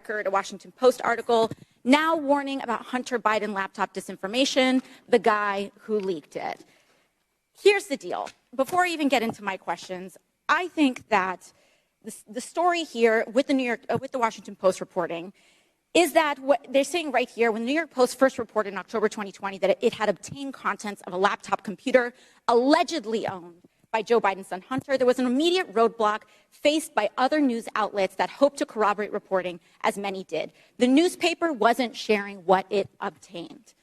A Washington Post article now warning about Hunter Biden laptop disinformation, the guy who leaked it. Here's the deal. Before I even get into my questions, I think that the story here with the Washington Post reporting is that what they're saying right here, when the New York Post first reported in October 2020 that it had obtained contents of a laptop computer allegedly owned by Joe Biden's son Hunter, there was an immediate roadblock faced by other news outlets that hoped to corroborate reporting, as many did. The newspaper wasn't sharing what it obtained.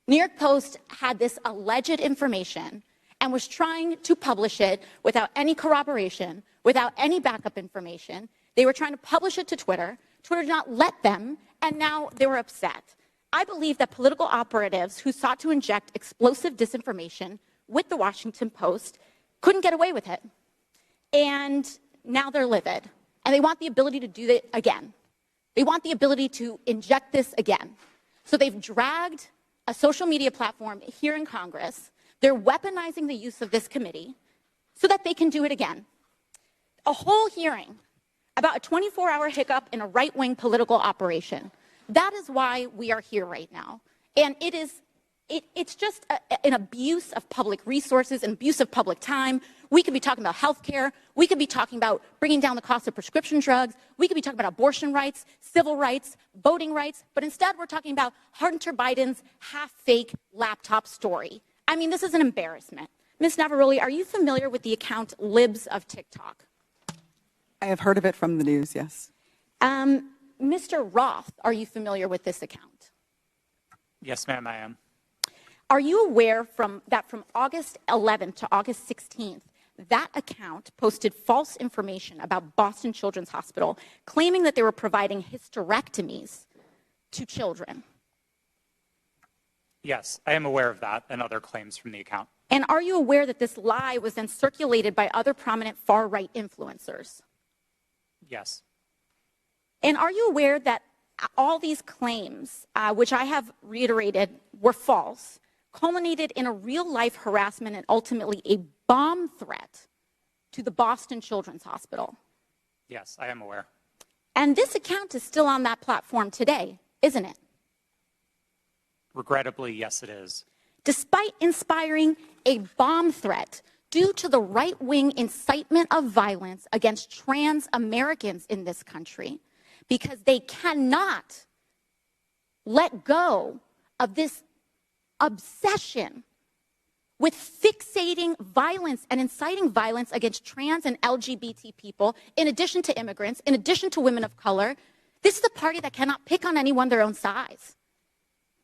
New York Post had this alleged information and was trying to publish it without any corroboration, without any backup information. They were trying to publish it to Twitter. Twitter did not let them, and now they were upset. I believe that political operatives who sought to inject explosive disinformation with the Washington Post couldn't get away with it. And now they're livid. And they want the ability to do it again. They want the ability to inject this again. So they've dragged a social media platform here in Congress. They're weaponizing the use of this committee so that they can do it again. A whole hearing about a 24-hour hiccup in a right-wing political operation. That is why we are here right now. And it's just an abuse of public resources, an abuse of public time. We could be talking about health care. We could be talking about bringing down the cost of prescription drugs. We could be talking about abortion rights, civil rights, voting rights. But instead, we're talking about Hunter Biden's half-fake laptop story. I mean, this is an embarrassment. Ms. Navaroli, are you familiar with the account Libs of TikTok? I have heard of it from the news, yes. Mr. Roth, are you familiar with this account? Yes, ma'am, I am. Are you aware that from August 11th to August 16th, that account posted false information about Boston Children's Hospital, claiming that they were providing hysterectomies to children? Yes, I am aware of that and other claims from the account. And are you aware that this lie was then circulated by other prominent far-right influencers? Yes. And are you aware that all these claims, which I have reiterated were false, culminated in a real-life harassment and ultimately a bomb threat to the Boston Children's Hospital? Yes, I am aware. And this account is still on that platform today, isn't it? Regrettably, yes, it is. Despite inspiring a bomb threat due to the right-wing incitement of violence against trans Americans in this country, because they cannot let go of this obsession with fixating violence and inciting violence against trans and LGBT people, in addition to immigrants, in addition to women of color. This is a party that cannot pick on anyone their own size.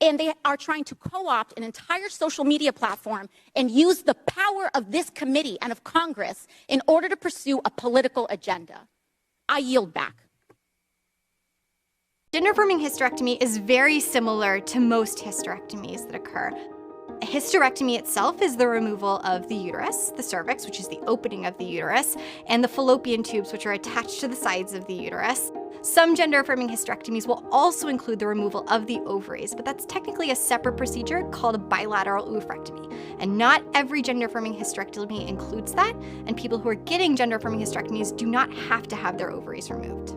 And they are trying to co-opt an entire social media platform and use the power of this committee and of Congress in order to pursue a political agenda. I yield back. Gender-affirming hysterectomy is very similar to most hysterectomies that occur. A hysterectomy itself is the removal of the uterus, the cervix, which is the opening of the uterus, and the fallopian tubes, which are attached to the sides of the uterus. Some gender-affirming hysterectomies will also include the removal of the ovaries, but that's technically a separate procedure called a bilateral oophorectomy. And not every gender-affirming hysterectomy includes that, and people who are getting gender-affirming hysterectomies do not have to have their ovaries removed.